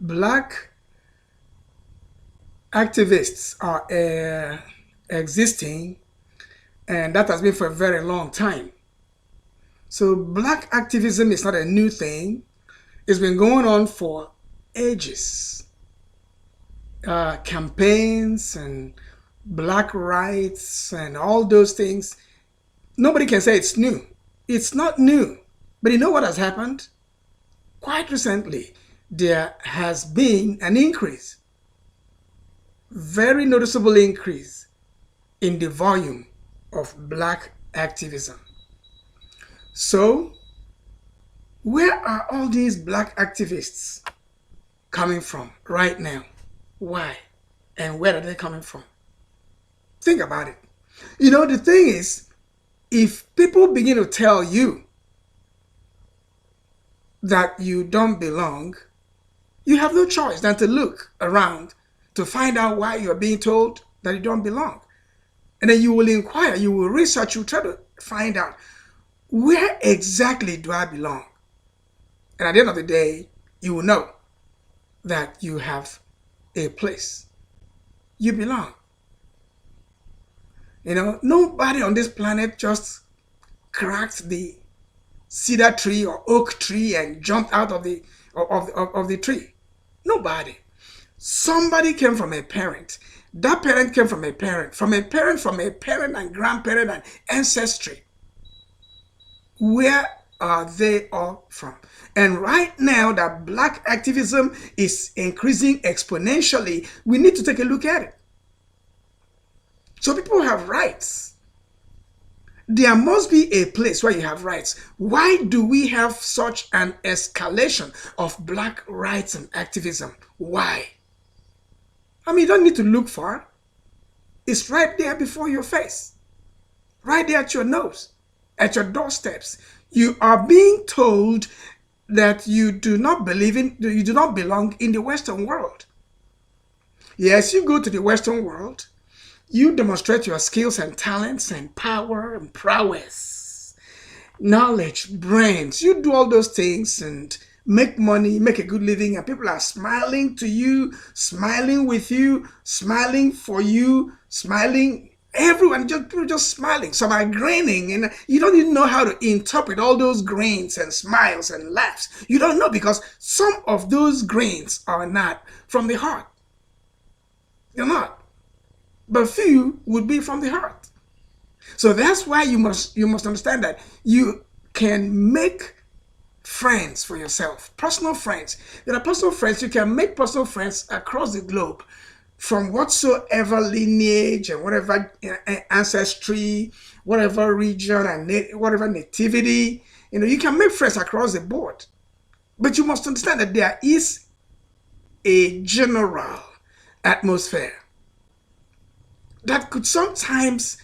black activists are existing, and that has been for a very long time. So black activism is not a new thing. It's been going on for ages. Campaigns and black rights and all those things. Nobody can say it's new. It's not new. But you know what has happened? Quite recently, there has been an increase, very noticeable increase in the volume of black activism. So, where are all these black activists coming from right now? Why? And where are they coming from? Think about it. You know, the thing is, if people begin to tell you that you don't belong, you have no choice than to look around to find out why you're being told that you don't belong. And then you will inquire, you will research, you try to find out, where exactly do I belong? And at the end of the day, you will know that you have a place. You belong. You know, nobody on this planet just cracked the cedar tree or oak tree and jumped out of the tree. Nobody. Somebody came from a parent. That parent came from a parent, from a parent, from a parent and grandparent and ancestry. Where are they all from? And right now that black activism is increasing exponentially, we need to take a look at it. So people have rights. There must be a place where you have rights. Why do we have such an escalation of black rights and activism? Why? I mean, you don't need to look far. It's right there before your face, right there at your nose, at your doorsteps. You are being told that you do not belong in the Western world. Yes, you go to the Western world, you demonstrate your skills and talents and power and prowess, knowledge, brains. You do all those things and make money, make a good living, and people are smiling to you, smiling with you, smiling for you, smiling. Everyone, people just smiling. Some are grinning, and you don't even know how to interpret all those grins and smiles and laughs. You don't know, because some of those grins are not from the heart. They're not. But few would be from the heart. So that's why you must understand that you can make friends for yourself, personal friends. There are personal friends. You can make personal friends across the globe, from whatsoever lineage and whatever ancestry, whatever region and whatever nativity. You know, you can make friends across the board. But you must understand that there is a general atmosphere that could sometimes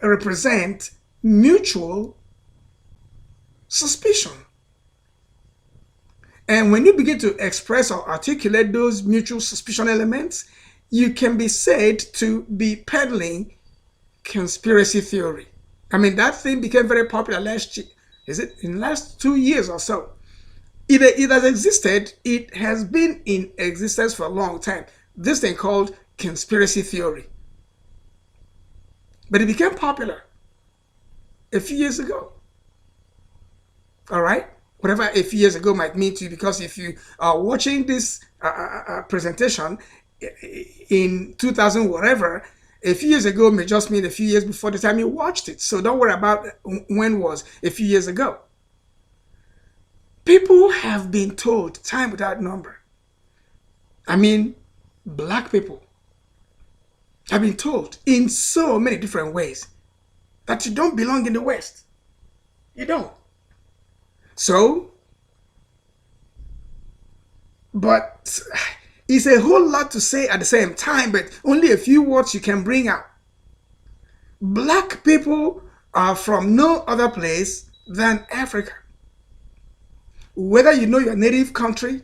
represent mutual suspicion. And when you begin to express or articulate those mutual suspicion elements, you can be said to be peddling conspiracy theory. I mean, that thing became very popular last year. Is it in the last 2 years or so? It has existed. It has been in existence for a long time. This thing called conspiracy theory. But it became popular a few years ago. All right? Whatever a few years ago might mean to you, because if you are watching this presentation in 2000 whatever, a few years ago may just mean a few years before the time you watched it. So don't worry about when was a few years ago. People have been told time without number. I mean, black people have been told in so many different ways that you don't belong in the West. You don't. So, but it's a whole lot to say at the same time, but only a few words you can bring out. Black people are from no other place than Africa. Whether you know your native country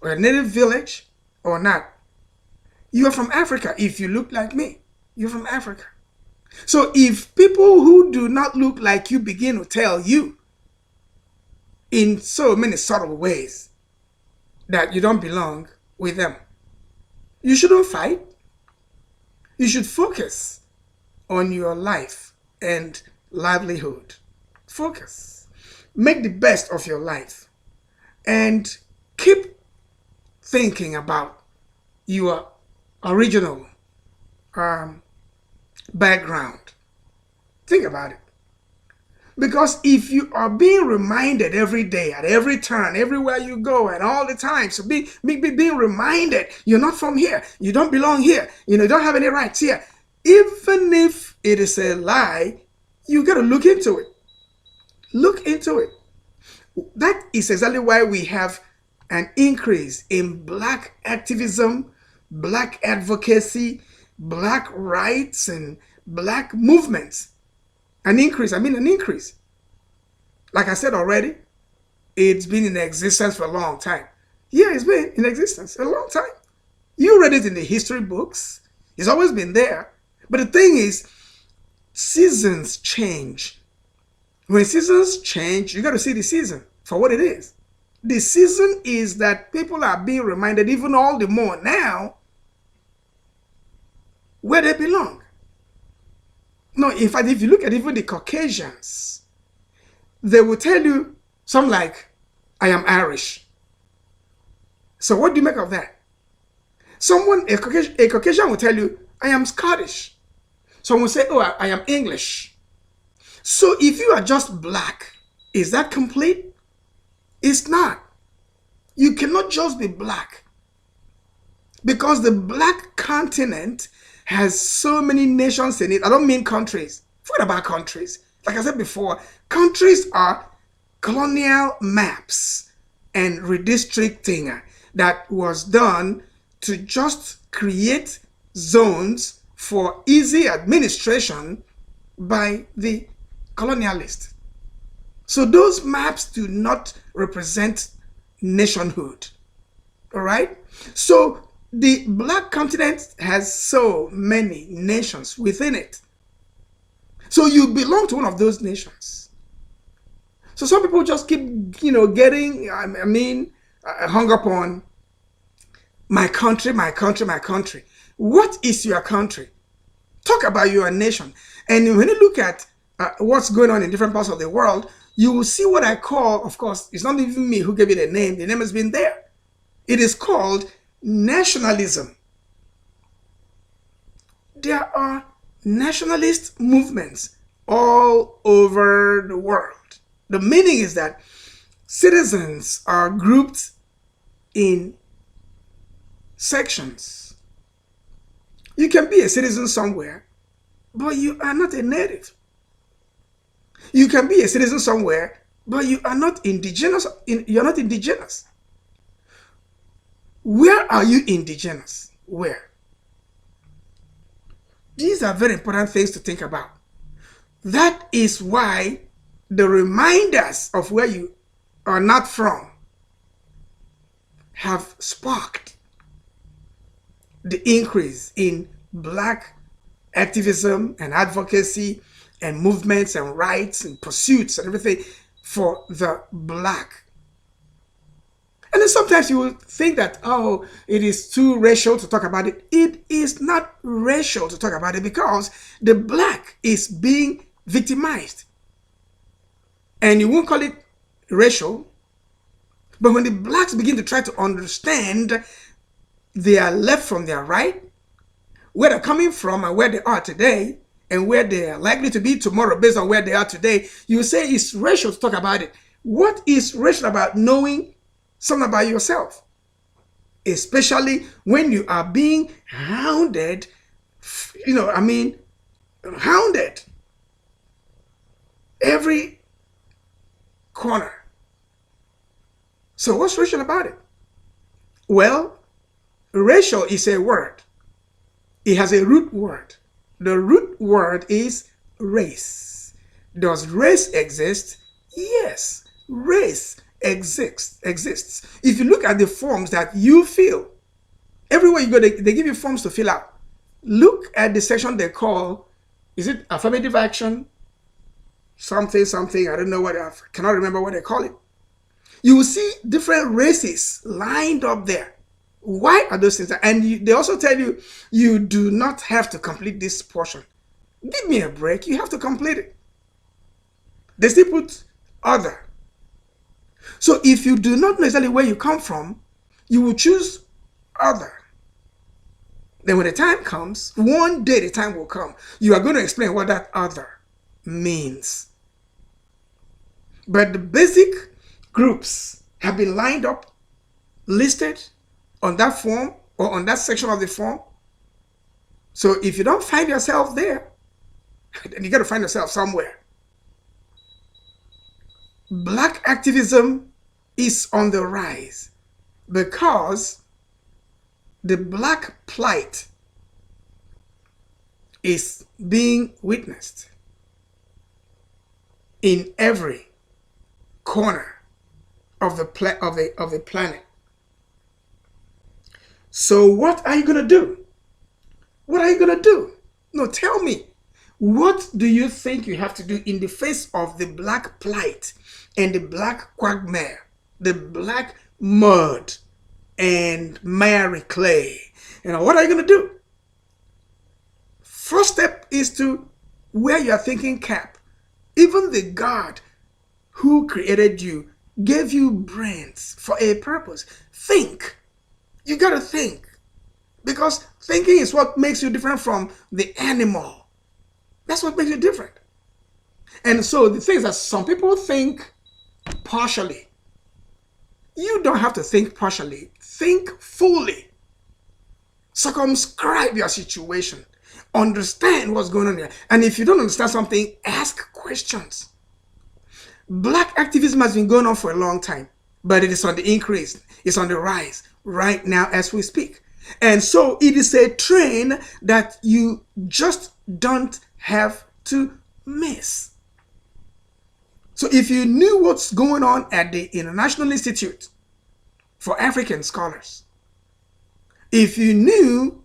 or your native village or not, you are from Africa. If you look like me, you're from Africa. So if people who do not look like you begin to tell you in so many subtle ways that you don't belong with them. You shouldn't fight. You should focus on your life and livelihood. Focus. Make the best of your life and keep thinking about your original background. Think about it. Because if you are being reminded every day, at every turn, everywhere you go, and all the time, so being reminded, you're not from here, you don't belong here, you don't have any rights here. Even if it is a lie, you got to look into it. Look into it. That is exactly why we have an increase in Black activism, Black advocacy, Black rights, and Black movements. An increase. Like I said already, it's been in existence for a long time. Yeah, it's been in existence a long time. You read it in the history books. It's always been there. But the thing is, seasons change. When seasons change, you got to see the season for what it is. The season is that people are being reminded even all the more now where they belong. No, in fact, if you look at even the Caucasians, they will tell you something like, I am Irish. So what do you make of that? A Caucasian will tell you, I am Scottish. Someone will say, oh, I am English. So if you are just Black, is that complete? It's not. You cannot just be Black. Because the Black continent has so many nations in it. I don't mean countries. Forget about countries. Like I said before, countries are colonial maps and redistricting that was done to just create zones for easy administration by the colonialists. So those maps do not represent nationhood. All right? So the Black continent has so many nations within it. So you belong to one of those nations. So some people just keep, getting, hung up on my country, my country, my country. What is your country? Talk about your nation. And when you look at what's going on in different parts of the world, you will see what I call, of course, it's not even me who gave it a name. The name has been there. It is called nationalism. There are nationalist movements all over the world. The meaning is that citizens are grouped in sections. You can be a citizen somewhere, but you are not a native. You can be a citizen somewhere, but you are not indigenous. You're not indigenous. Where are you indigenous? Where? These are very important things to think about. That is why the reminders of where you are not from have sparked the increase in Black activism and advocacy and movements and rights and pursuits and everything for the Black. And then sometimes you will think that, oh, it is too racial to talk about it. It is not racial to talk about it because the Black is being victimized. And you won't call it racial. But when the Blacks begin to try to understand their left from their right, where they're coming from and where they are today, and where they are likely to be tomorrow based on where they are today, you say it's racial to talk about it. What is racial about knowing something about yourself? Especially when you are being hounded, hounded every corner. So what's racial about it? Well, racial is a word. It has a root word. The root word is race. Does race exist? Yes, race exists. If you look at the forms that you fill, everywhere you go, they give you forms to fill out. Look at the section they call, is it affirmative action? Something, I don't know what, I cannot remember what they call it. You will see different races lined up there. Why are those things? And they also tell you, you do not have to complete this portion. Give me a break. You have to complete it. They still put other. So if you do not know exactly where you come from, you will choose other. Then when the time comes, one day the time will come, you are going to explain what that other means. But the basic groups have been lined up, listed on that form or on that section of the form. So if you don't find yourself there, then you got to find yourself somewhere. Black activism is on the rise because the Black Plight is being witnessed in every corner of the planet. So what are you going to do? What are you going to do? No, tell me. What do you think you have to do in the face of the Black Plight and the black quagmire, the black mud and miry clay? What are you going to do? First step is to wear your thinking cap. Even the God who created you gave you brains for a purpose. Think. You got to think. Because thinking is what makes you different from the animal. That's what makes you different. And so the thing is that some people think partially. You don't have to think partially. Think fully. Circumscribe your situation. Understand what's going on there. And if you don't understand something, ask questions. Black activism has been going on for a long time, but it is on the increase. It's on the rise right now as we speak. And so it is a train that you just don't have to miss. So if you knew what's going on at the International Institute for African Scholars, if you knew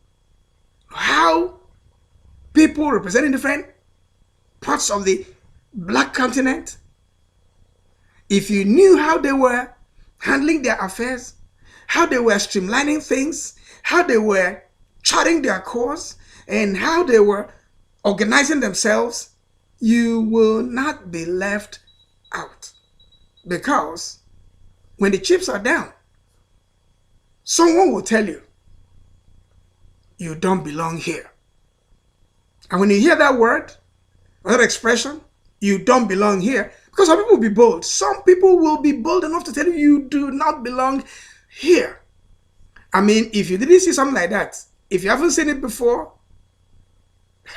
how people representing different parts of the Black continent, if you knew how they were handling their affairs, how they were streamlining things, how they were charting their course, and how they were organizing themselves, you will not be left out. Because when the chips are down, someone will tell you, you don't belong here. And when you hear that word, or that expression, you don't belong here, because some people will be bold. Some people will be bold enough to tell you, you do not belong here. I mean, if you didn't see something like that, if you haven't seen it before,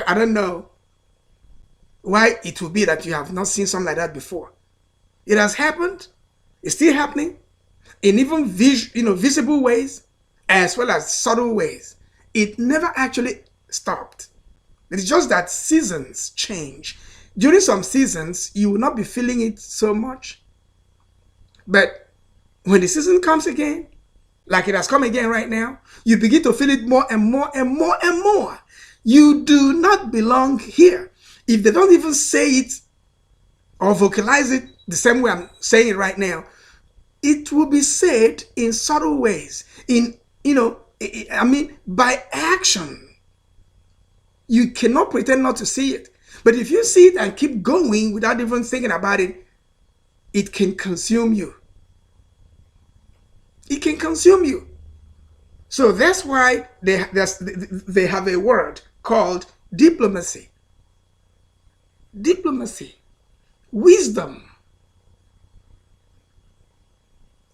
I don't know why it will be that you have not seen something like that before. It has happened. It's still happening in even visible ways as well as subtle ways. It never actually stopped. It's just that seasons change. During some seasons, you will not be feeling it so much. But when the season comes again, like it has come again right now, you begin to feel it more and more and more and more. You do not belong here. If they don't even say it or vocalize it the same way I'm saying it right now, it will be said in subtle ways. By action. You cannot pretend not to see it. But if you see it and keep going without even thinking about it, it can consume you. It can consume you. So that's why they have a word called diplomacy. Diplomacy. Wisdom.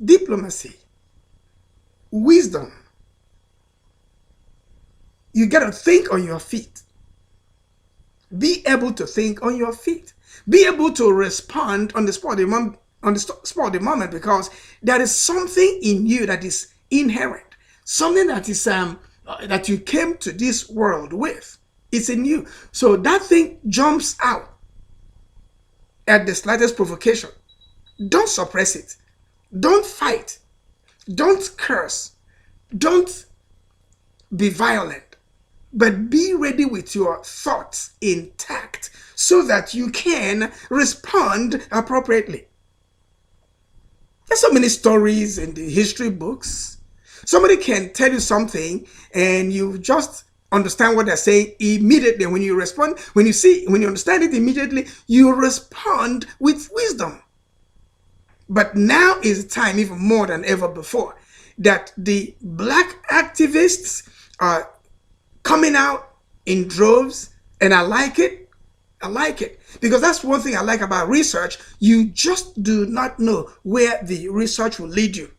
Diplomacy. Wisdom. You got to think on your feet. Be able to think on your feet. Be able to respond on the spot of the moment, because there is something in you that is inherent, something that is that you came to this world with. It's in you. So that thing jumps out at the slightest provocation. Don't suppress it. Don't fight. Don't curse. Don't be violent. But be ready with your thoughts intact so that you can respond appropriately. There's so many stories in the history books. Somebody can tell you something and you just understand what they're saying immediately. When you respond, when you understand it immediately, you respond with wisdom. But now is the time, even more than ever before, that the black activists are coming out in droves, and I like it. I like it because that's one thing I like about research. You just do not know where the research will lead you.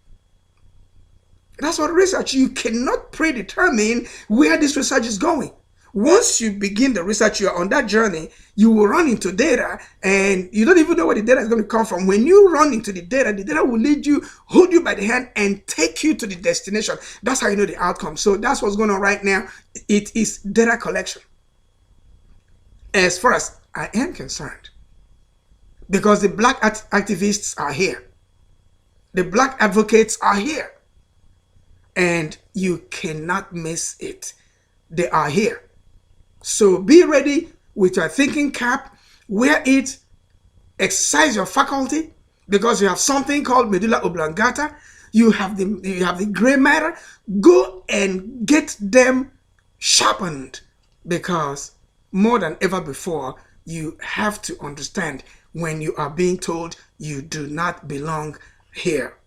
That's what research, you cannot predetermine where this research is going. Once you begin the research, you're on that journey, you will run into data and you don't even know where the data is going to come from. When you run into the data will lead you, hold you by the hand and take you to the destination. That's how you know the outcome. So that's what's going on right now. It is data collection. As far as I am concerned, because the black activists are here. The black advocates are here. And you cannot miss it. They are here. So be ready with your thinking cap, wear it, exercise your faculty, because you have something called medulla oblongata. You have the gray matter. Go and get them sharpened, because more than ever before, you have to understand when you are being told you do not belong here.